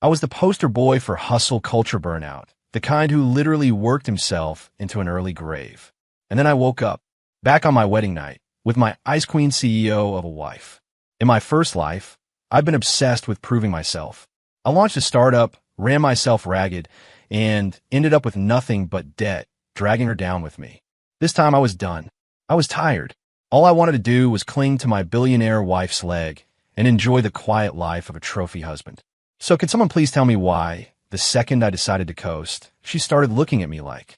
I was the poster boy for hustle culture burnout, the kind who literally worked himself into an early grave. And then I woke up, back on my wedding night, with my Ice Queen CEO of a wife. In my first life, I've been obsessed with proving myself. I launched a startup, ran myself ragged, and ended up with nothing but debt, dragging her down with me. This time I was done. I was tired. All I wanted to do was cling to my billionaire wife's leg and enjoy the quiet life of a trophy husband. So can someone please tell me why, the second I decided to coast, she started looking at me like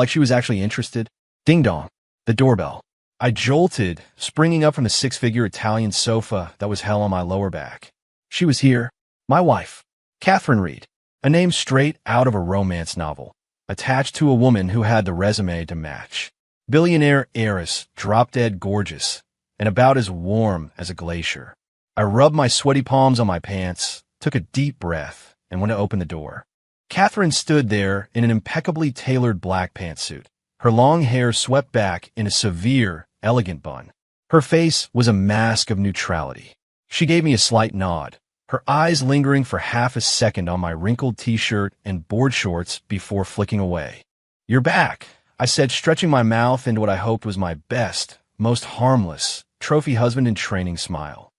she was actually interested? Ding dong. The doorbell. I jolted, springing up from the six-figure Italian sofa that was hell on my lower back. She was here. My wife, Catherine Reed, a name straight out of a romance novel, attached to a woman who had the resume to match. Billionaire heiress, drop-dead gorgeous, and about as warm as a glacier. I rubbed my sweaty palms on my pants, took a deep breath, and went to open the door. Catherine stood there in an impeccably tailored black pantsuit, her long hair swept back in a severe, elegant bun. Her face was a mask of neutrality. She gave me a slight nod, her eyes lingering for half a second on my wrinkled t-shirt and board shorts before flicking away. "You're back," I said, stretching my mouth into what I hoped was my best, most harmless, trophy husband-in-training smile.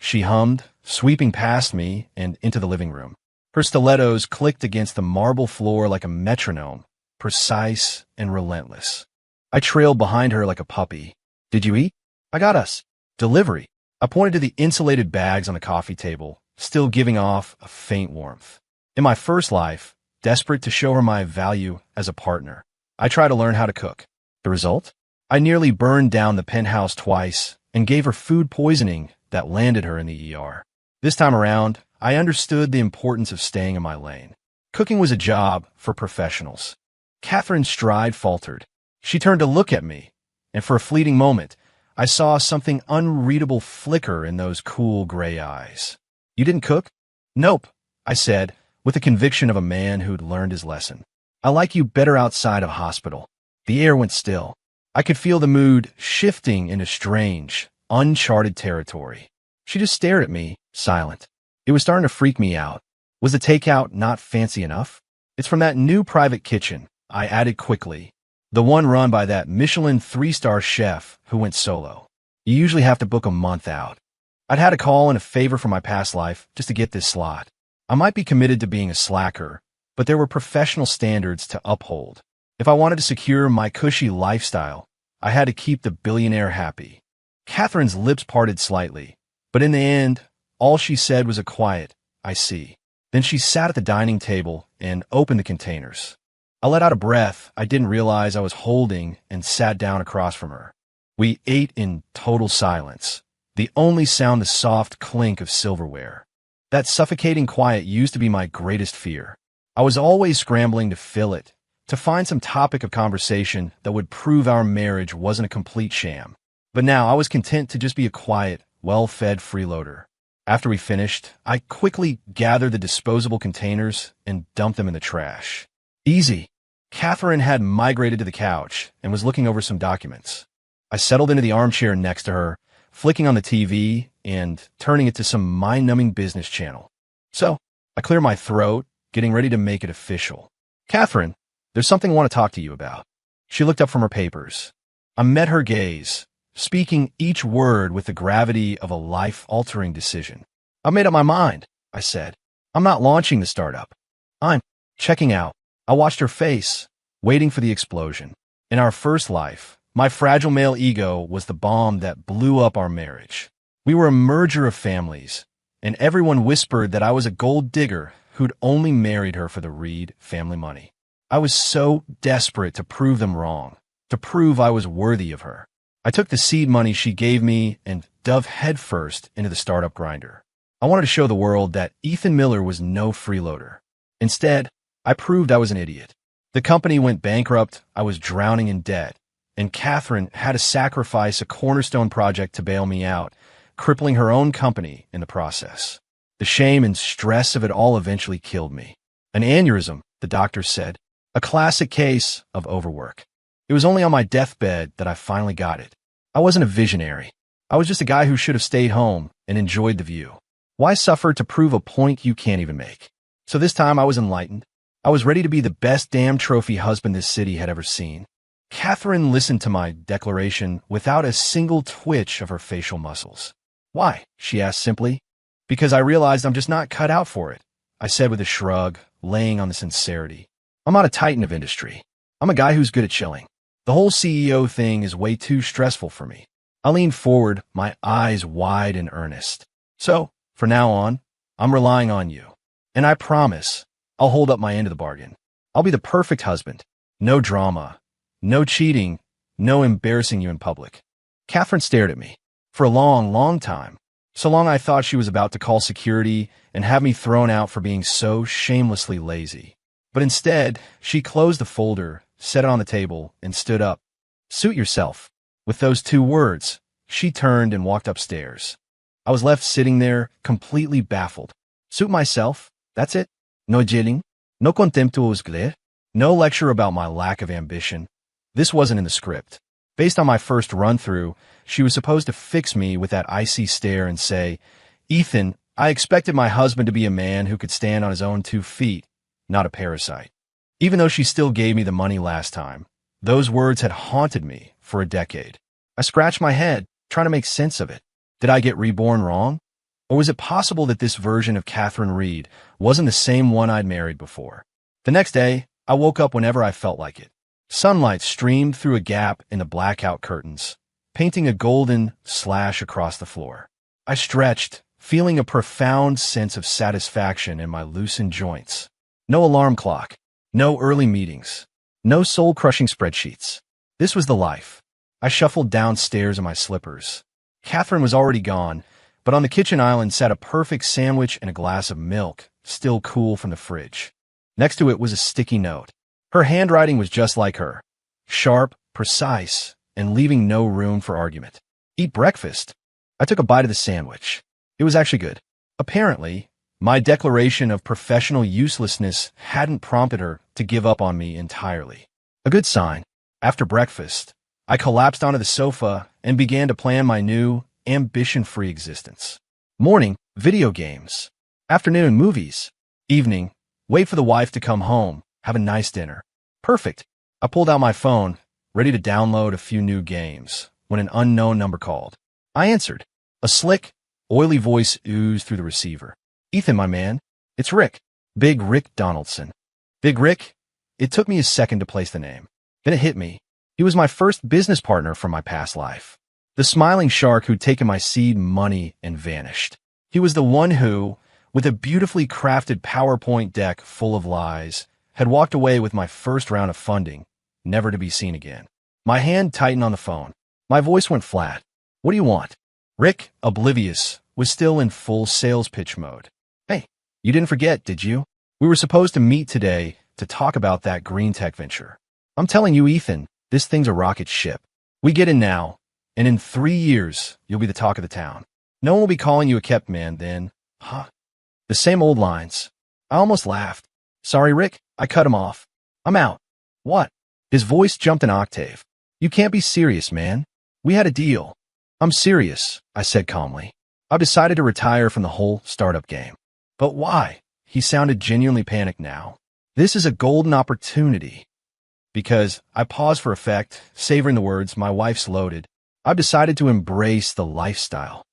She hummed, sweeping past me and into the living room. Her stilettos clicked against the marble floor like a metronome, precise and relentless. I trailed behind her like a puppy. "Did you eat?" "I got us. Delivery." I pointed to the insulated bags on the coffee table, still giving off a faint warmth. In my first life, desperate to show her my value as a partner, I tried to learn how to cook. The result? I nearly burned down the penthouse twice and gave her food poisoning that landed her in the ER. This time around, I understood the importance of staying in my lane. Cooking was a job for professionals. Catherine's stride faltered. She turned to look at me, and for a fleeting moment, I saw something unreadable flicker in those cool gray eyes. "You didn't cook?" "Nope," I said, with the conviction of a man who'd learned his lesson. "I like you better outside of hospital." The air went still. I could feel the mood shifting into strange, uncharted territory. She just stared at me, silent. It was starting to freak me out. Was the takeout not fancy enough? "It's from that new private kitchen," I added quickly. "The one run by that Michelin 3-star chef who went solo. You usually have to book a month out." I'd had a call and a favor from my past life just to get this slot. I might be committed to being a slacker, but there were professional standards to uphold. If I wanted to secure my cushy lifestyle, I had to keep the billionaire happy. Catherine's lips parted slightly, but in the end, all she said was a quiet, "I see." Then she sat at the dining table and opened the containers. I let out a breath I didn't realize I was holding and sat down across from her. We ate in total silence, the only sound the soft clink of silverware. That suffocating quiet used to be my greatest fear. I was always scrambling to fill it, to find some topic of conversation that would prove our marriage wasn't a complete sham. But now I was content to just be a quiet, well-fed freeloader. After we finished, I quickly gathered the disposable containers and dumped them in the trash. "Easy." Catherine had migrated to the couch and was looking over some documents. I settled into the armchair next to her, flicking on the TV and turning it to some mind-numbing business channel. So, I cleared my throat, getting ready to make it official. "Catherine, there's something I want to talk to you about." She looked up from her papers. I met her gaze, speaking each word with the gravity of a life-altering decision. "I've made up my mind," I said. "I'm not launching the startup. I'm checking out." I watched her face, waiting for the explosion. In our first life, my fragile male ego was the bomb that blew up our marriage. We were a merger of families, and everyone whispered that I was a gold digger who'd only married her for the Reed family money. I was so desperate to prove them wrong, to prove I was worthy of her. I took the seed money she gave me and dove headfirst into the startup grinder. I wanted to show the world that Ethan Miller was no freeloader. Instead, I proved I was an idiot. The company went bankrupt, I was drowning in debt, and Catherine had to sacrifice a cornerstone project to bail me out, crippling her own company in the process. The shame and stress of it all eventually killed me. An aneurysm, the doctor said, a classic case of overwork. It was only on my deathbed that I finally got it. I wasn't a visionary. I was just a guy who should have stayed home and enjoyed the view. Why suffer to prove a point you can't even make? So this time I was enlightened. I was ready to be the best damn trophy husband this city had ever seen. Catherine listened to my declaration without a single twitch of her facial muscles. Why? She asked simply. Because I realized I'm just not cut out for it, I said with a shrug, laying on the sincerity. I'm not a titan of industry. I'm a guy who's good at chilling. The whole CEO thing is way too stressful for me. I leaned forward, my eyes wide and earnest. So, from now on, I'm relying on you. And I promise, I'll hold up my end of the bargain. I'll be the perfect husband. No drama. No cheating. No embarrassing you in public. Catherine stared at me. For a long, long time. So long I thought she was about to call security and have me thrown out for being so shamelessly lazy. But instead, she closed the folder, set it on the table, and stood up. Suit yourself. With those 2 words, she turned and walked upstairs. I was left sitting there, completely baffled. Suit myself? That's it? No jilling? No contemptuous glare? No lecture about my lack of ambition? This wasn't in the script. Based on my first run-through, she was supposed to fix me with that icy stare and say, Ethan, I expected my husband to be a man who could stand on his own 2 feet, not a parasite. Even though she still gave me the money last time, those words had haunted me for a decade. I scratched my head, trying to make sense of it. Did I get reborn wrong? Or was it possible that this version of Catherine Reed wasn't the same one I'd married before? The next day, I woke up whenever I felt like it. Sunlight streamed through a gap in the blackout curtains, painting a golden slash across the floor. I stretched, feeling a profound sense of satisfaction in my loosened joints. No alarm clock, no early meetings, no soul-crushing spreadsheets. This was the life. I shuffled downstairs in my slippers. Catherine was already gone, but on the kitchen island sat a perfect sandwich and a glass of milk, still cool from the fridge. Next to it was a sticky note. Her handwriting was just like her. Sharp, precise, and leaving no room for argument. Eat breakfast. I took a bite of the sandwich. It was actually good. Apparently, my declaration of professional uselessness hadn't prompted her to give up on me entirely. A good sign. After breakfast, I collapsed onto the sofa and began to plan my new, ambition-free existence. Morning, video games. Afternoon, movies. Evening, wait for the wife to come home, have a nice dinner. Perfect. I pulled out my phone, ready to download a few new games, when an unknown number called. I answered. A slick, oily voice oozed through the receiver. Ethan, my man. It's Rick. Big Rick Donaldson. Big Rick? It took me a second to place the name. Then it hit me. He was my first business partner from my past life. The smiling shark who'd taken my seed money and vanished. He was the one who, with a beautifully crafted PowerPoint deck full of lies, had walked away with my first round of funding, never to be seen again. My hand tightened on the phone. My voice went flat. What do you want? Rick, oblivious, was still in full sales pitch mode. Hey, you didn't forget, did you? We were supposed to meet today to talk about that green tech venture. I'm telling you, Ethan, this thing's a rocket ship. We get in now, and in 3 years, you'll be the talk of the town. No one will be calling you a kept man then. Huh? The same old lines. I almost laughed. Sorry, Rick, I cut him off. I'm out. What? His voice jumped an octave. You can't be serious, man. We had a deal. I'm serious, I said calmly. I've decided to retire from the whole startup game. But why? He sounded genuinely panicked now. This is a golden opportunity. Because, I paused for effect, savoring the words, my wife's loaded. I've decided to embrace the lifestyle.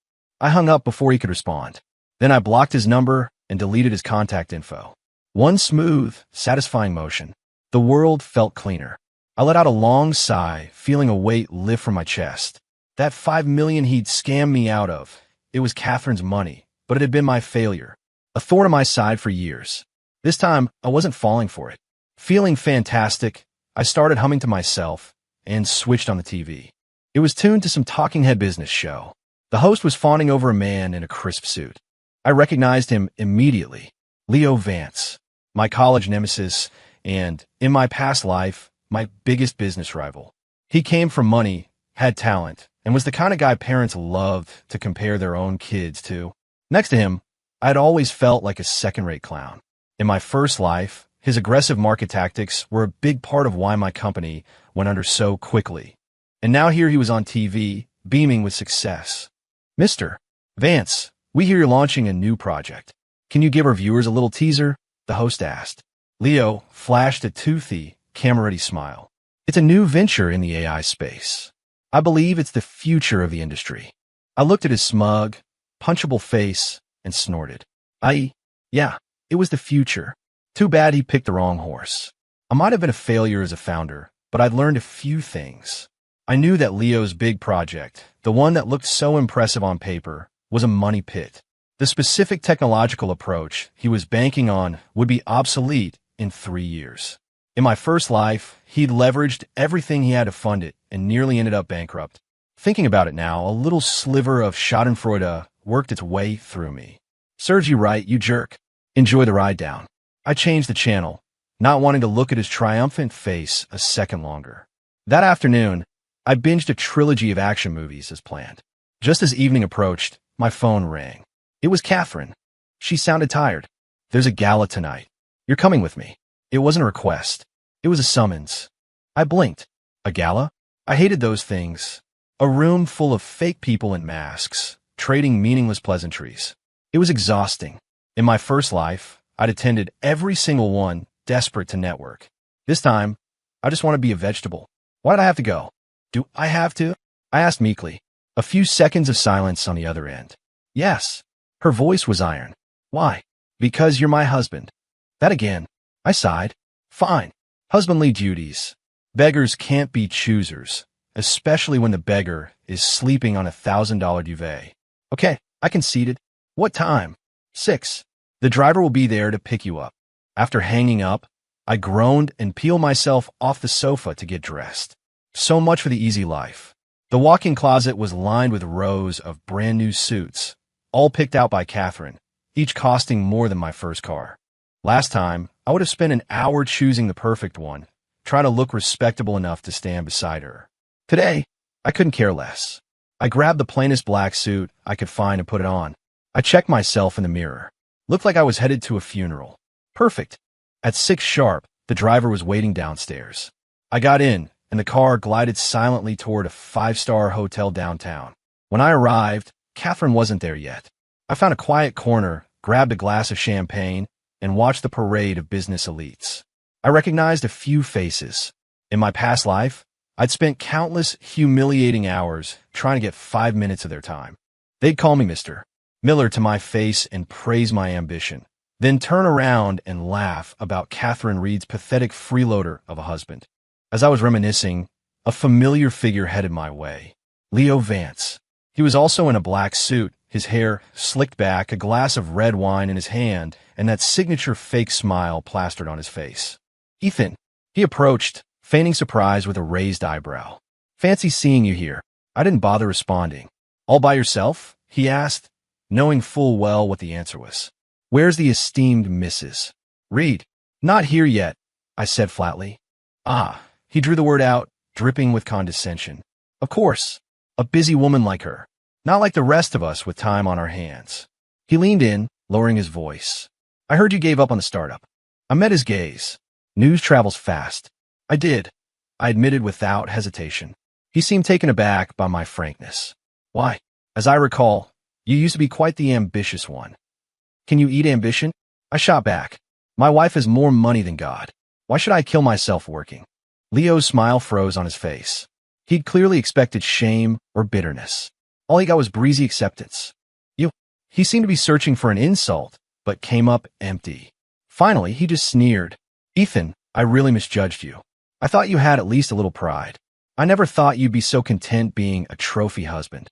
I hung up before he could respond. Then I blocked his number and deleted his contact info. One smooth, satisfying motion. The world felt cleaner. I let out a long sigh, feeling a weight lift from my chest. That $5 million he'd scammed me out of. It was Catherine's money, but it had been my failure. A thorn in my side for years. This time, I wasn't falling for it. Feeling fantastic, I started humming to myself and switched on the TV. It was tuned to some talking head business show. The host was fawning over a man in a crisp suit. I recognized him immediately. Leo Vance, my college nemesis, and, in my past life, my biggest business rival. He came from money, had talent, and was the kind of guy parents loved to compare their own kids to. Next to him, I'd always felt like a second-rate clown. In my first life, his aggressive market tactics were a big part of why my company went under so quickly. And now here he was on TV, beaming with success. Mr. Vance, We hear you're launching a new project. Can you give our viewers a little teaser? The host asked. Leo flashed a toothy, camera-ready smile. It's a new venture in the AI space. I believe it's the future of the industry. I looked at his smug, punchable face and snorted. Yeah, it was the future. Too bad he picked the wrong horse. I might have been a failure as a founder, but I'd learned a few things. I knew that Leo's big project, the one that looked so impressive on paper, was a money pit. The specific technological approach he was banking on would be obsolete in 3 years. In my first life, he'd leveraged everything he had to fund it and nearly ended up bankrupt. Thinking about it now, a little sliver of schadenfreude worked its way through me. Serves you right, you jerk. Enjoy the ride down. I changed the channel, not wanting to look at his triumphant face a second longer. That afternoon, I binged a trilogy of action movies as planned. Just as evening approached, my phone rang. It was Catherine. She sounded tired. There's a gala tonight. You're coming with me. It wasn't a request. It was a summons. I blinked. A gala? I hated those things. A room full of fake people in masks, trading meaningless pleasantries. It was exhausting. In my first life, I'd attended every single one, desperate to network. This time, I just want to be a vegetable. Why did I have to go? Do I have to? I asked meekly. A few seconds of silence on the other end. Yes. Her voice was iron. Why? Because you're my husband. That again. I sighed. Fine. Husbandly duties. Beggars can't be choosers, especially when the beggar is sleeping on $1,000 duvet. Okay, I conceded. What time? 6. The driver will be there to pick you up. After hanging up, I groaned and peeled myself off the sofa to get dressed. So much for the easy life. The walk-in closet was lined with rows of brand new suits, all picked out by Catherine, each costing more than my first car. Last time, I would have spent an hour choosing the perfect one, trying to look respectable enough to stand beside her. Today, I couldn't care less. I grabbed the plainest black suit I could find and put it on. I checked myself in the mirror. Looked like I was headed to a funeral. Perfect. At 6 sharp, the driver was waiting downstairs. I got in, and the car glided silently toward a 5-star hotel downtown. When I arrived, Catherine wasn't there yet. I found a quiet corner, grabbed a glass of champagne, and watched the parade of business elites. I recognized a few faces. In my past life, I'd spent countless humiliating hours trying to get 5 minutes of their time. They'd call me Mr. Miller to my face and praise my ambition, then turn around and laugh about Catherine Reed's pathetic freeloader of a husband. As I was reminiscing, a familiar figure headed my way. Leo Vance. He was also in a black suit, his hair slicked back, a glass of red wine in his hand, and that signature fake smile plastered on his face. Ethan. He approached, feigning surprise with a raised eyebrow. Fancy seeing you here. I didn't bother responding. All by yourself? He asked, knowing full well what the answer was. Where's the esteemed Mrs. Reed? Not here yet, I said flatly. Ah, he drew the word out, dripping with condescension. Of course, a busy woman like her. Not like the rest of us with time on our hands. He leaned in, lowering his voice. I heard you gave up on the startup. I met his gaze. News travels fast. I did, I admitted without hesitation. He seemed taken aback by my frankness. Why? As I recall, you used to be quite the ambitious one. Can you eat ambition? I shot back. My wife has more money than God. Why should I kill myself working? Leo's smile froze on his face. He'd clearly expected shame or bitterness. All he got was breezy acceptance. He seemed to be searching for an insult, but came up empty. Finally, he just sneered. Ethan, I really misjudged you. I thought you had at least a little pride. I never thought you'd be so content being a trophy husband.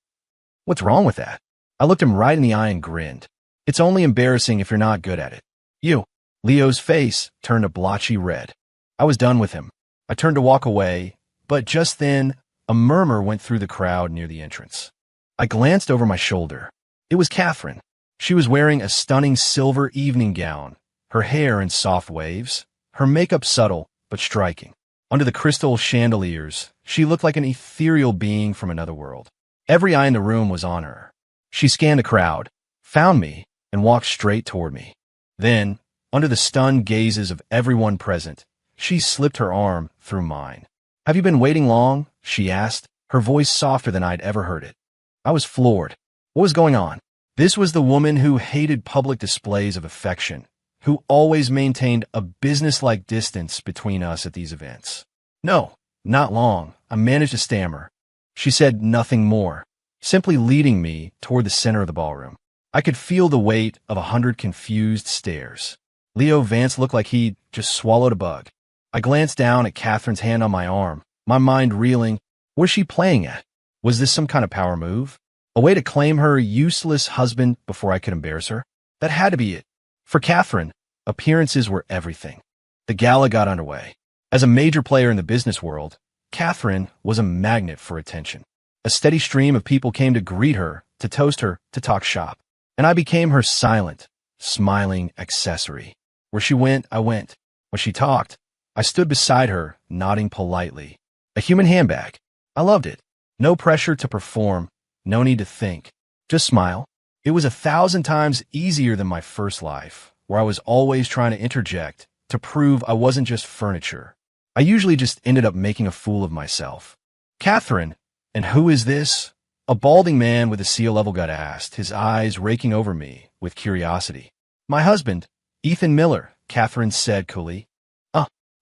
What's wrong with that? I looked him right in the eye and grinned. It's only embarrassing if you're not good at it. Leo's face turned a blotchy red. I was done with him. I turned to walk away, but just then, a murmur went through the crowd near the entrance. I glanced over my shoulder. It was Catherine. She was wearing a stunning silver evening gown, her hair in soft waves, her makeup subtle but striking. Under the crystal chandeliers, she looked like an ethereal being from another world. Every eye in the room was on her. She scanned the crowd, found me, and walked straight toward me. Then, under the stunned gazes of everyone present, she slipped her arm through mine. Have you been waiting long? She asked, her voice softer than I'd ever heard it. I was floored. What was going on? This was the woman who hated public displays of affection, who always maintained a business-like distance between us at these events. No, not long. I managed to stammer. She said nothing more, simply leading me toward the center of the ballroom. I could feel the weight of 100 confused stares. Leo Vance looked like he'd just swallowed a bug. I glanced down at Catherine's hand on my arm, my mind reeling. What was she playing at? Was this some kind of power move? A way to claim her useless husband before I could embarrass her? That had to be it. For Catherine, appearances were everything. The gala got underway. As a major player in the business world, Catherine was a magnet for attention. A steady stream of people came to greet her, to toast her, to talk shop. And I became her silent, smiling accessory. Where she went, I went. When she talked, I stood beside her, nodding politely. A human handbag. I loved it. No pressure to perform, no need to think. Just smile. It was 1,000 times easier than my first life, where I was always trying to interject, to prove I wasn't just furniture. I usually just ended up making a fool of myself. Catherine, and who is this? A balding man with a sea level gut asked, his eyes raking over me with curiosity. My husband, Ethan Miller, Catherine said coolly.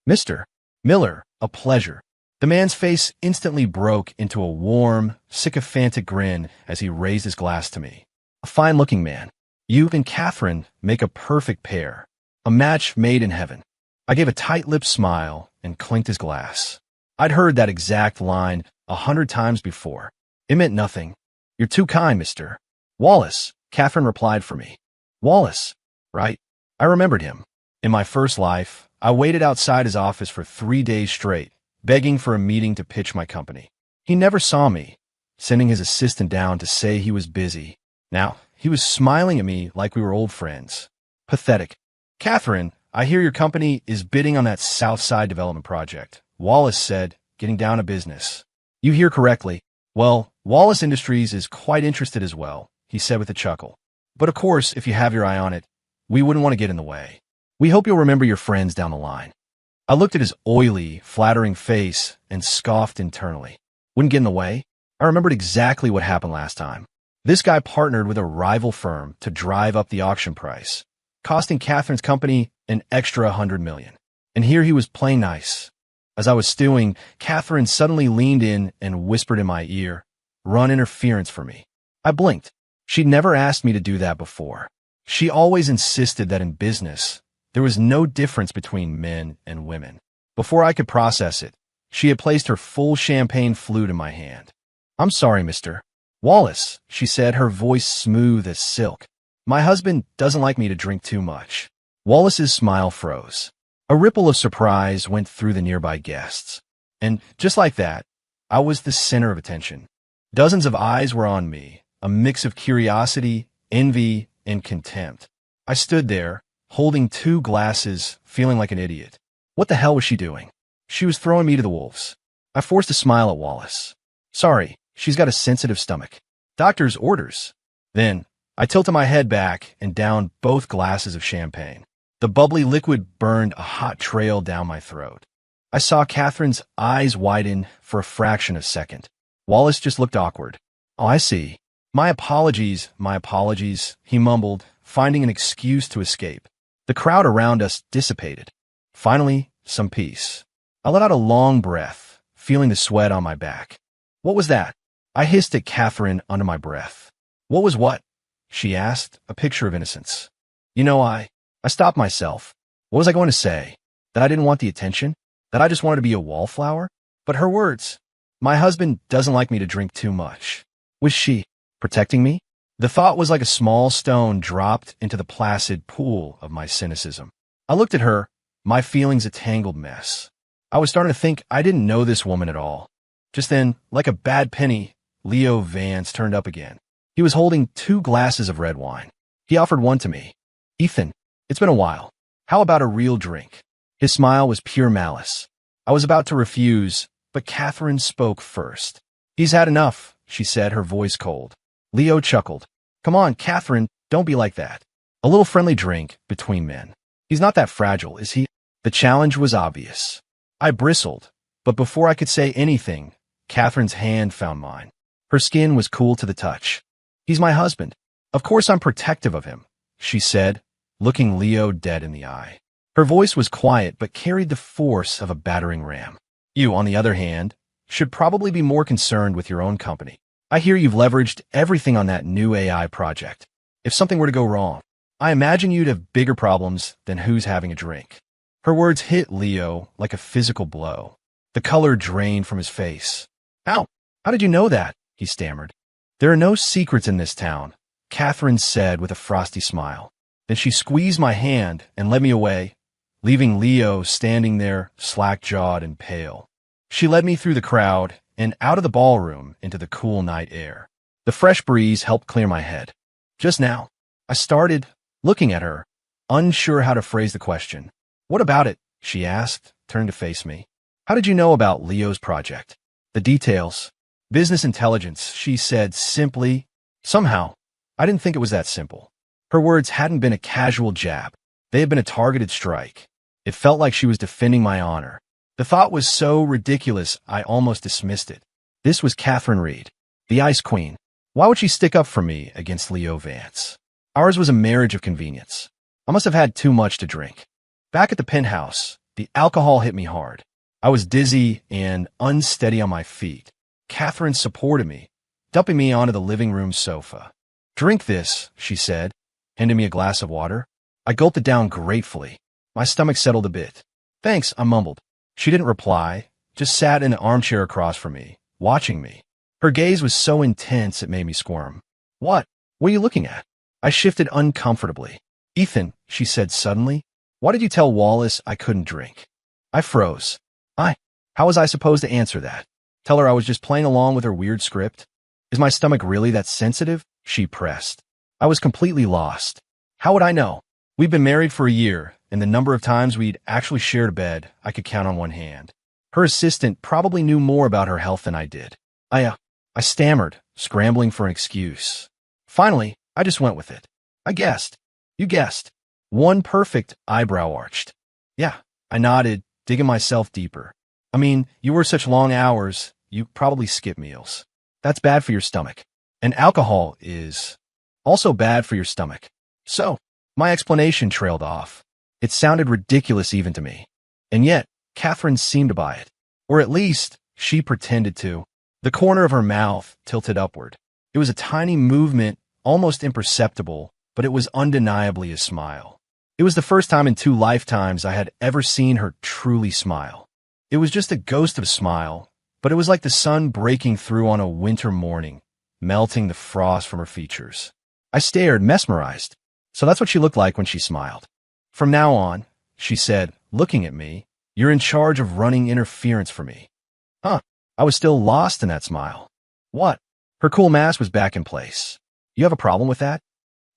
Mr. Miller, a pleasure. The man's face instantly broke into a warm, sycophantic grin as he raised his glass to me. A fine-looking man. You and Catherine make a perfect pair. A match made in heaven. I gave a tight-lipped smile and clinked his glass. I'd heard that exact line 100 times before. It meant nothing. You're too kind, Mr. Wallace, Catherine replied for me. Wallace, right? I remembered him. In my first life, I waited outside his office for 3 days straight, begging for a meeting to pitch my company. He never saw me, sending his assistant down to say he was busy. Now, he was smiling at me like we were old friends. Pathetic. Catherine, I hear your company is bidding on that South Side development project, Wallace said, getting down to business. You hear correctly. Well, Wallace Industries is quite interested as well, he said with a chuckle. But of course, if you have your eye on it, we wouldn't want to get in the way. We hope you'll remember your friends down the line. I looked at his oily, flattering face and scoffed internally. Wouldn't get in the way? I remembered exactly what happened last time. This guy partnered with a rival firm to drive up the auction price, costing Catherine's company an extra $100 million. And here he was playing nice. As I was stewing, Catherine suddenly leaned in and whispered in my ear, "Run interference for me." I blinked. She'd never asked me to do that before. She always insisted that in business, there was no difference between men and women. Before I could process it, she had placed her full champagne flute in my hand. I'm sorry, Mr. Wallace, she said, her voice smooth as silk. My husband doesn't like me to drink too much. Wallace's smile froze. A ripple of surprise went through the nearby guests. And just like that, I was the center of attention. Dozens of eyes were on me, a mix of curiosity, envy, and contempt. I stood there, holding 2 glasses, feeling like an idiot. What the hell was she doing? She was throwing me to the wolves. I forced a smile at Wallace. Sorry, she's got a sensitive stomach. Doctor's orders. Then, I tilted my head back and downed both glasses of champagne. The bubbly liquid burned a hot trail down my throat. I saw Catherine's eyes widen for a fraction of a second. Wallace just looked awkward. Oh, I see. My apologies, he mumbled, finding an excuse to escape. The crowd around us dissipated. Finally, some peace. I let out a long breath, feeling the sweat on my back. What was that? I hissed at Catherine under my breath. What was what? She asked, a picture of innocence. You know, I stopped myself. What was I going to say? That I didn't want the attention? That I just wanted to be a wallflower? But her words. My husband doesn't like me to drink too much. Was she protecting me? The thought was like a small stone dropped into the placid pool of my cynicism. I looked at her, my feelings a tangled mess. I was starting to think I didn't know this woman at all. Just then, like a bad penny, Leo Vance turned up again. He was holding 2 glasses of red wine. He offered one to me. Ethan, it's been a while. How about a real drink? His smile was pure malice. I was about to refuse, but Catherine spoke first. He's had enough, she said, her voice cold. Leo chuckled. Come on, Catherine, don't be like that. A little friendly drink between men. He's not that fragile, is he? The challenge was obvious. I bristled, but before I could say anything, Catherine's hand found mine. Her skin was cool to the touch. He's my husband. Of course I'm protective of him, she said, looking Leo dead in the eye. Her voice was quiet but carried the force of a battering ram. You, on the other hand, should probably be more concerned with your own company. I hear you've leveraged everything on that new AI project. If something were to go wrong, I imagine you'd have bigger problems than who's having a drink. Her words hit Leo like a physical blow. The color drained from his face. How did you know that? He stammered. There are no secrets in this town, Catherine said with a frosty smile. Then she squeezed my hand and led me away, leaving Leo standing there, slack-jawed and pale. She led me through the crowd and out of the ballroom into the cool night air. The fresh breeze helped clear my head. Just now, I started looking at her, unsure how to phrase the question. What about it? She asked, turning to face me. How did you know about Leo's project? The details. Business intelligence, she said simply. Somehow, I didn't think it was that simple. Her words hadn't been a casual jab. They had been a targeted strike. It felt like she was defending my honor. The thought was so ridiculous, I almost dismissed it. This was Catherine Reed, the Ice Queen. Why would she stick up for me against Leo Vance? Ours was a marriage of convenience. I must have had too much to drink. Back at the penthouse, the alcohol hit me hard. I was dizzy and unsteady on my feet. Catherine supported me, dumping me onto the living room sofa. Drink this, she said, handing me a glass of water. I gulped it down gratefully. My stomach settled a bit. Thanks, I mumbled. She didn't reply, just sat in an armchair across from me, watching me. Her gaze was so intense it made me squirm. What are you looking at? I shifted uncomfortably. Ethan, she said suddenly, why did you tell Wallace I couldn't drink? I froze. How was I supposed to answer that? Tell her I was just playing along with her weird script? Is my stomach really that sensitive? She pressed. I was completely lost. How would I know? We'd been married for a year, and the number of times we'd actually shared a bed, I could count on one hand. Her assistant probably knew more about her health than I did. I stammered, scrambling for an excuse. Finally, I just went with it. I guessed. You guessed. One perfect eyebrow arched. Yeah, I nodded, digging myself deeper. I mean, you work such long hours, you probably skip meals. That's bad for your stomach. And alcohol is also bad for your stomach. So, my explanation trailed off. It sounded ridiculous even to me. And yet, Catherine seemed to buy it. Or at least, she pretended to. The corner of her mouth tilted upward. It was a tiny movement, almost imperceptible, but it was undeniably a smile. It was the first time in 2 lifetimes I had ever seen her truly smile. It was just a ghost of a smile, but it was like the sun breaking through on a winter morning, melting the frost from her features. I stared, mesmerized. So that's what she looked like when she smiled. From now on, she said, looking at me, you're in charge of running interference for me. Huh, I was still lost in that smile. What? Her cool mask was back in place. You have a problem with that?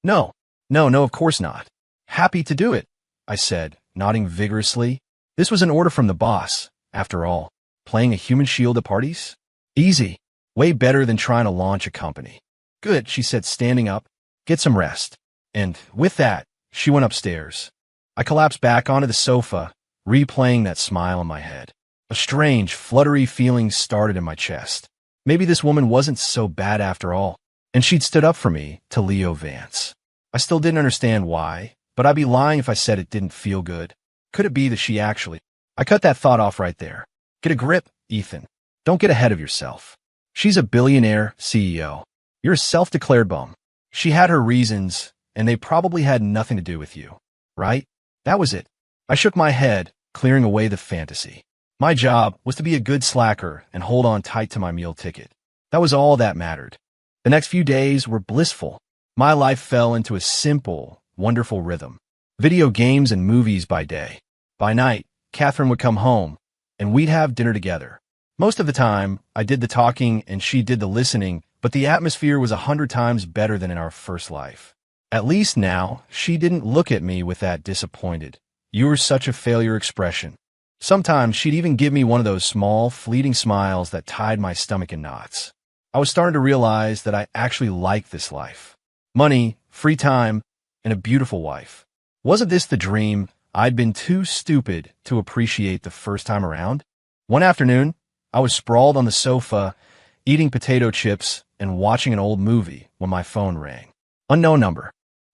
No, of course not. Happy to do it, I said, nodding vigorously. This was an order from the boss, after all. Playing a human shield at parties? Easy. Way better than trying to launch a company. Good, she said, standing up. Get some rest. And with that, she went upstairs. I collapsed back onto the sofa, replaying that smile in my head. A strange, fluttery feeling started in my chest. Maybe this woman wasn't so bad after all, and she'd stood up for me to Leo Vance. I still didn't understand why, but I'd be lying if I said it didn't feel good. Could it be that she actually... I cut that thought off right there. Get a grip, Ethan. Don't get ahead of yourself. She's a billionaire CEO. You're a self-declared bum. She had her reasons, and they probably had nothing to do with you, right? That was it. I shook my head, clearing away the fantasy. My job was to be a good slacker and hold on tight to my meal ticket. That was all that mattered. The next few days were blissful. My life fell into a simple, wonderful rhythm. Video games and movies by day. By night, Catherine would come home, and we'd have dinner together. Most of the time, I did the talking and she did the listening, but the atmosphere was 100 times better than in our first life. At least now, she didn't look at me with that disappointed, "You were such a failure" expression. Sometimes she'd even give me one of those small, fleeting smiles that tied my stomach in knots. I was starting to realize that I actually liked this life. Money, free time, and a beautiful wife. Wasn't this the dream I'd been too stupid to appreciate the first time around? One afternoon, I was sprawled on the sofa, eating potato chips and watching an old movie when my phone rang. Unknown number.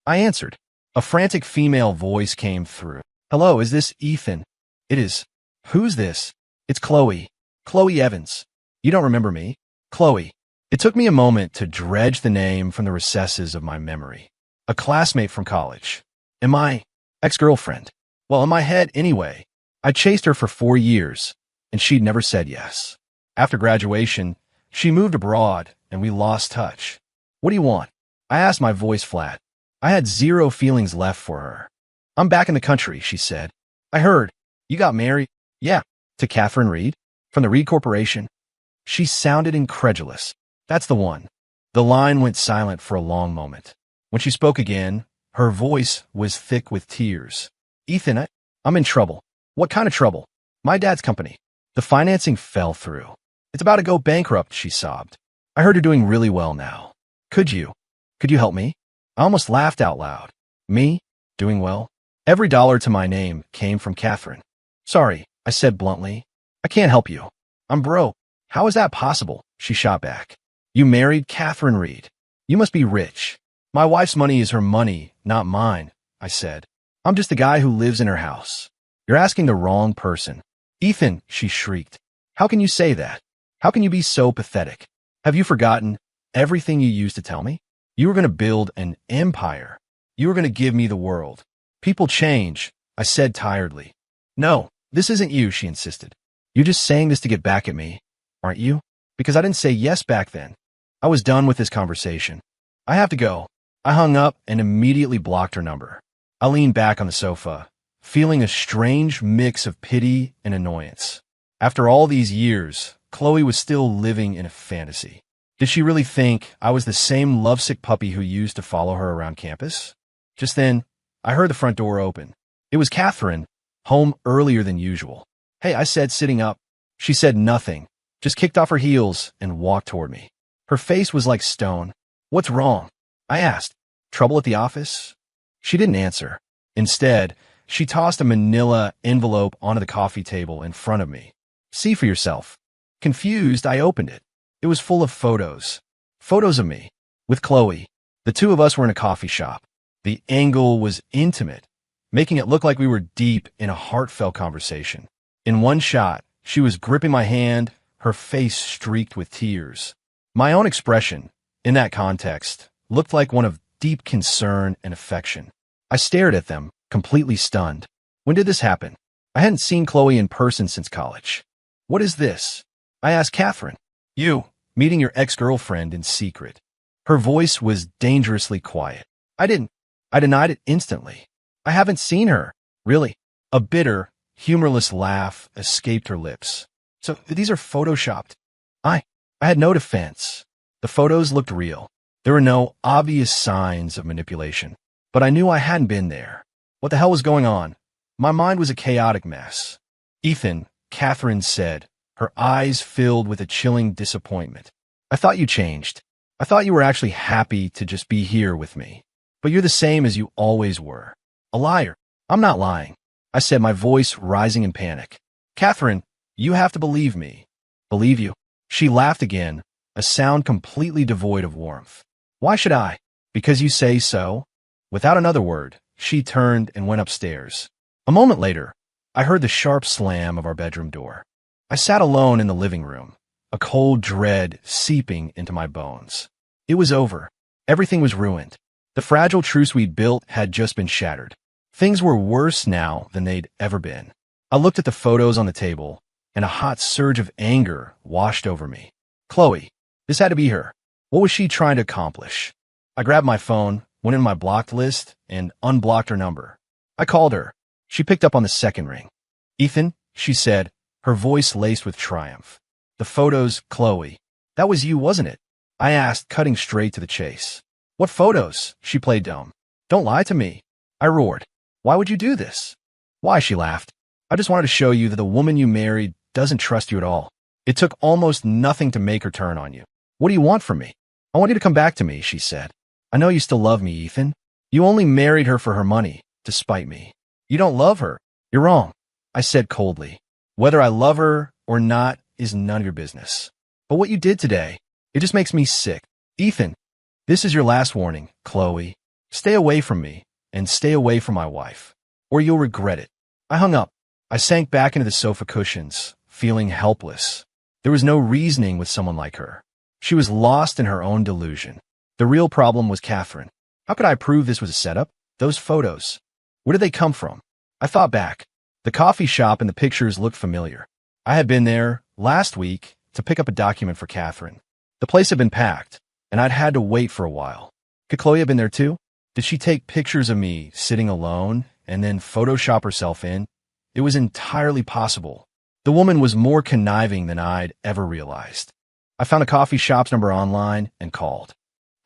I answered. A frantic female voice came through. Hello, is this Ethan? It is. Who's this? It's Chloe. Chloe Evans. You don't remember me? Chloe. It took me a moment to dredge the name from the recesses of my memory. A classmate from college. And my ex-girlfriend. Well, in my head anyway. I chased her for 4 years, and she'd never said yes. After graduation, she moved abroad, and we lost touch. What do you want? I asked, my voice flat. I had zero feelings left for her. I'm back in the country, she said. I heard. You got married? Yeah. To Catherine Reed? From the Reed Corporation? She sounded incredulous. That's the one. The line went silent for a long moment. When she spoke again, her voice was thick with tears. Ethan, I'm in trouble. What kind of trouble? My dad's company. The financing fell through. It's about to go bankrupt, she sobbed. I heard you're doing really well now. Could you help me? I almost laughed out loud. Me? Doing well? Every dollar to my name came from Catherine. Sorry, I said bluntly. I can't help you. I'm broke. How is that possible? She shot back. You married Catherine Reed. You must be rich. My wife's money is her money, not mine, I said. I'm just the guy who lives in her house. You're asking the wrong person. Ethan, she shrieked. How can you say that? How can you be so pathetic? Have you forgotten everything you used to tell me? You were going to build an empire. You were going to give me the world. People change, I said tiredly. No, this isn't you, she insisted. You're just saying this to get back at me, aren't you? Because I didn't say yes back then. I was done with this conversation. I have to go. I hung up and immediately blocked her number. I leaned back on the sofa, feeling a strange mix of pity and annoyance. After all these years, Chloe was still living in a fantasy. Did she really think I was the same lovesick puppy who used to follow her around campus? Just then, I heard the front door open. It was Catherine, home earlier than usual. Hey, I said, sitting up. She said nothing, just kicked off her heels and walked toward me. Her face was like stone. What's wrong? I asked. Trouble at the office? She didn't answer. Instead, she tossed a manila envelope onto the coffee table in front of me. See for yourself. Confused, I opened it. It was full of photos. Photos of me, with Chloe. The two of us were in a coffee shop. The angle was intimate, making it look like we were deep in a heartfelt conversation. In one shot, she was gripping my hand, her face streaked with tears. My own expression, in that context, looked like one of deep concern and affection. I stared at them, completely stunned. When did this happen? I hadn't seen Chloe in person since college. What is this? I asked Catherine. You, meeting your ex-girlfriend in secret. Her voice was dangerously quiet. I denied it instantly. I haven't seen her. Really? A bitter, humorless laugh escaped her lips. So these are photoshopped. I had no defense. The photos looked real. There were no obvious signs of manipulation. But I knew I hadn't been there. What the hell was going on? My mind was a chaotic mess. Ethan, Catherine said, her eyes filled with a chilling disappointment. I thought you changed. I thought you were actually happy to just be here with me. But you're the same as you always were. A liar. I'm not lying. I said, my voice rising in panic. Catherine, you have to believe me. Believe you? She laughed again, a sound completely devoid of warmth. Why should I? Because you say so? Without another word, she turned and went upstairs. A moment later, I heard the sharp slam of our bedroom door. I sat alone in the living room, a cold dread seeping into my bones. It was over. Everything was ruined. The fragile truce we'd built had just been shattered. Things were worse now than they'd ever been. I looked at the photos on the table, and a hot surge of anger washed over me. Chloe. This had to be her. What was she trying to accomplish? I grabbed my phone, went in my blocked list, and unblocked her number. I called her. She picked up on the second ring. Ethan, she said, her voice laced with triumph. The photos, Chloe. That was you, wasn't it? I asked, cutting straight to the chase. What photos? She played dumb. Don't lie to me. I roared. Why would you do this? Why? She laughed. I just wanted to show you that the woman you married doesn't trust you at all. It took almost nothing to make her turn on you. What do you want from me? I want you to come back to me, she said. I know you still love me, Ethan. You only married her for her money, to spite me. You don't love her. You're wrong, I said coldly. Whether I love her or not is none of your business. But what you did today, it just makes me sick. Ethan, This is your last warning, Chloe. Stay away from me, and stay away from my wife, or you'll regret it. I hung up. I sank back into the sofa cushions, feeling helpless. There was no reasoning with someone like her. She was lost in her own delusion. The real problem was Catherine. How could I prove this was a setup? Those photos. Where did they come from? I thought back. The coffee shop and the pictures looked familiar. I had been there last week to pick up a document for Catherine. The place had been packed, and I'd had to wait for a while. Could Chloe have been there too? Did she take pictures of me sitting alone and then Photoshop herself in? It was entirely possible. The woman was more conniving than I'd ever realized. I found the coffee shop's number online and called.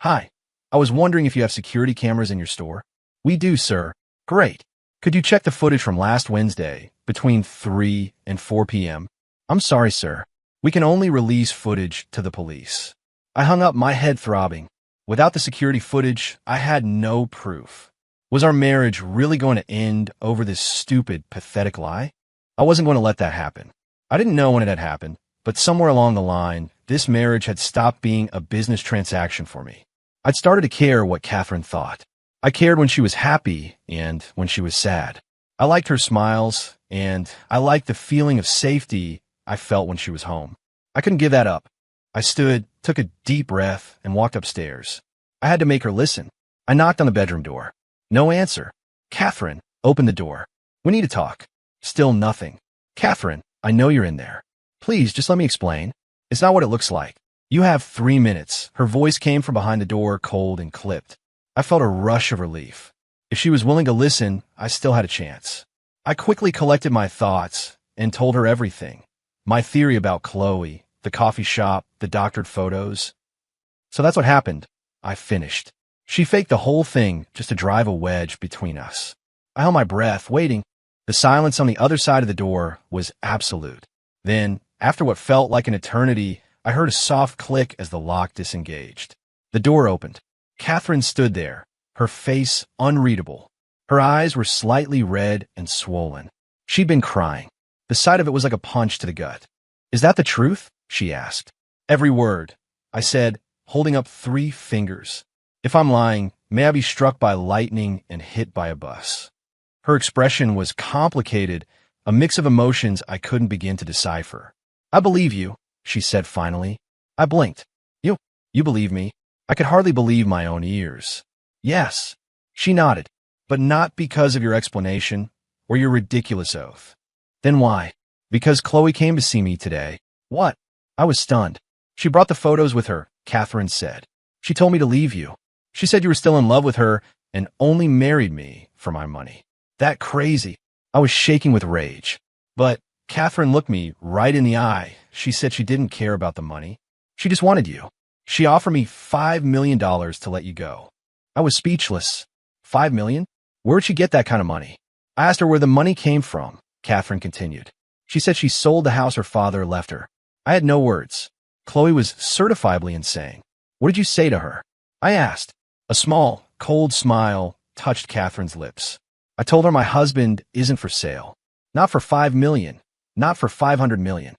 Hi, I was wondering if you have security cameras in your store. We do, sir. Great. Could you check the footage from last Wednesday between 3 and 4 p.m.? I'm sorry, sir. We can only release footage to the police. I hung up, my head throbbing. Without the security footage, I had no proof. Was our marriage really going to end over this stupid, pathetic lie? I wasn't going to let that happen. I didn't know when it had happened, but somewhere along the line, this marriage had stopped being a business transaction for me. I'd started to care what Catherine thought. I cared when she was happy and when she was sad. I liked her smiles, and I liked the feeling of safety I felt when she was home. I couldn't give that up. I stood, took a deep breath, and walked upstairs. I had to make her listen. I knocked on the bedroom door. No answer. Catherine, open the door. We need to talk. Still nothing. Catherine, I know you're in there. Please, just let me explain. It's not what it looks like. You have 3 minutes. Her voice came from behind the door, cold and clipped. I felt a rush of relief. If she was willing to listen, I still had a chance. I quickly collected my thoughts and told her everything. My theory about Chloe, the coffee shop, the doctored photos. So that's what happened. I finished. She faked the whole thing just to drive a wedge between us. I held my breath, waiting. The silence on the other side of the door was absolute. Then, after what felt like an eternity, I heard a soft click as the lock disengaged. The door opened. Catherine stood there, her face unreadable. Her eyes were slightly red and swollen. She'd been crying. The sight of it was like a punch to the gut. Is that the truth? She asked. Every word, I said, holding up 3 fingers. If I'm lying, may I be struck by lightning and hit by a bus. Her expression was complicated, a mix of emotions I couldn't begin to decipher. I believe you, she said finally. I blinked. You believe me? I could hardly believe my own ears. Yes, she nodded, but not because of your explanation or your ridiculous oath. Then why? Because Chloe came to see me today. What? I was stunned. She brought the photos with her, Catherine said. She told me to leave you. She said you were still in love with her and only married me for my money. That crazy. I was shaking with rage. But Catherine looked me right in the eye. She said she didn't care about the money. She just wanted you. She offered me $5 million to let you go. I was speechless. $5 million? Where'd she get that kind of money? I asked her where the money came from, Catherine continued. She said she sold the house her father left her. I had no words. Chloe was certifiably insane. What did you say to her? I asked. A small, cold smile touched Catherine's lips. I told her my husband isn't for sale. Not for $5 million. Not for $500 million.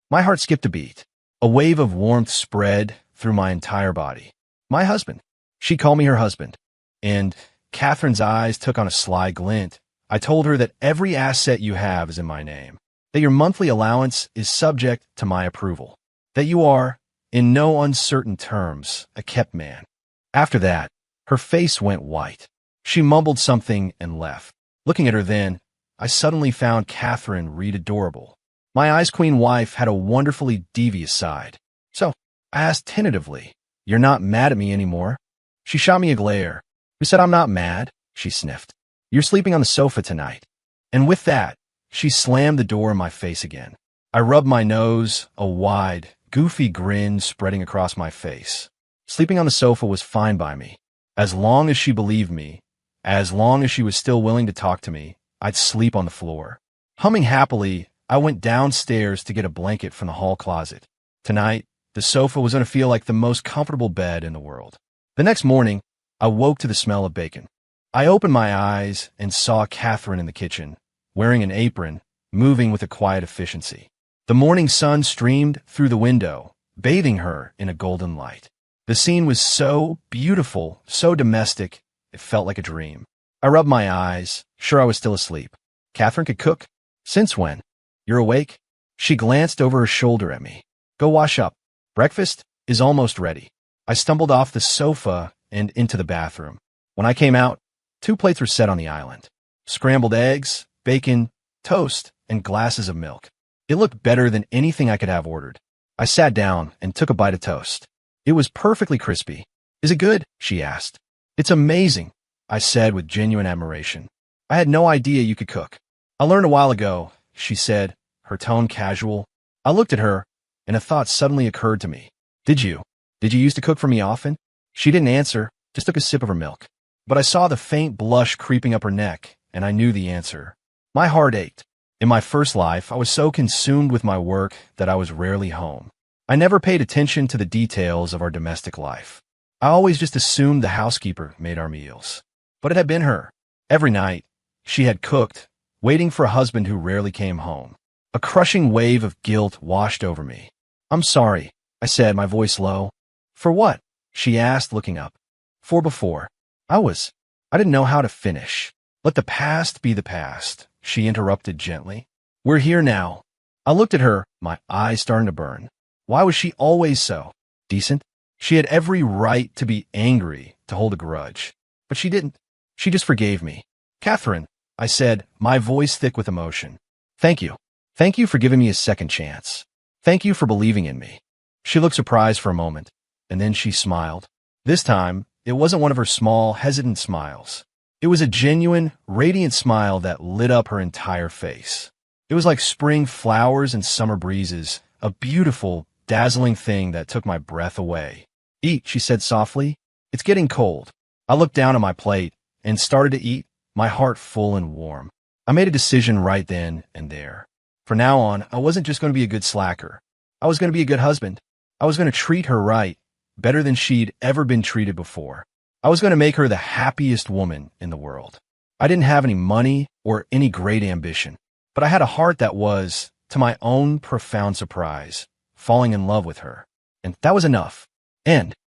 My heart skipped a beat. A wave of warmth spread through my entire body. My husband. She called me her husband. And Catherine's eyes took on a sly glint. I told her that every asset you have is in my name. That your monthly allowance is subject to my approval. That you are, in no uncertain terms, a kept man. After that, her face went white. She mumbled something and left. Looking at her then, I suddenly found Catherine read adorable. My Ice Queen wife had a wonderfully devious side. So, I asked tentatively, "You're not mad at me anymore?" She shot me a glare. "Who said I'm not mad?" she sniffed. "You're sleeping on the sofa tonight." And with that, she slammed the door in my face again. I rubbed my nose, a wide, goofy grin spreading across my face. Sleeping on the sofa was fine by me. As long as she believed me, as long as she was still willing to talk to me, I'd sleep on the floor. Humming happily, I went downstairs to get a blanket from the hall closet. Tonight, the sofa was going to feel like the most comfortable bed in the world. The next morning, I woke to the smell of bacon. I opened my eyes and saw Catherine in the kitchen, wearing an apron, moving with a quiet efficiency. The morning sun streamed through the window, bathing her in a golden light. The scene was so beautiful, so domestic, it felt like a dream. I rubbed my eyes, sure I was still asleep. Catherine could cook? Since when? You're awake? She glanced over her shoulder at me. Go wash up. Breakfast is almost ready. I stumbled off the sofa and into the bathroom. When I came out, 2 plates were set on the island. Scrambled eggs, bacon, toast, and glasses of milk. It looked better than anything I could have ordered. I sat down and took a bite of toast. It was perfectly crispy. Is it good? She asked. It's amazing, I said with genuine admiration. I had no idea you could cook. I learned a while ago, she said, her tone casual. I looked at her, and a thought suddenly occurred to me. Did you used to cook for me often? She didn't answer, just took a sip of her milk. But I saw the faint blush creeping up her neck, and I knew the answer. My heart ached. In my first life, I was so consumed with my work that I was rarely home. I never paid attention to the details of our domestic life. I always just assumed the housekeeper made our meals. But it had been her. Every night, she had cooked, waiting for a husband who rarely came home. A crushing wave of guilt washed over me. I'm sorry, I said, my voice low. For what? She asked, looking up. For before. I didn't know how to finish. Let the past be the past, she interrupted gently. We're here now. I looked at her, my eyes starting to burn. Why was she always so decent? She had every right to be angry, to hold a grudge. But she didn't. She just forgave me. Catherine, I said, my voice thick with emotion. Thank you. Thank you for giving me a second chance. Thank you for believing in me. She looked surprised for a moment, and then she smiled. This time, it wasn't one of her small, hesitant smiles. It was a genuine, radiant smile that lit up her entire face. It was like spring flowers and summer breezes, a beautiful, dazzling thing that took my breath away. Eat, she said softly. It's getting cold. I looked down at my plate and started to eat, my heart full and warm. I made a decision right then and there. From now on, I wasn't just going to be a good slacker. I was going to be a good husband. I was going to treat her right, better than she'd ever been treated before. I was going to make her the happiest woman in the world. I didn't have any money or any great ambition, but I had a heart that was, to my own profound surprise, falling in love with her. And that was enough. End.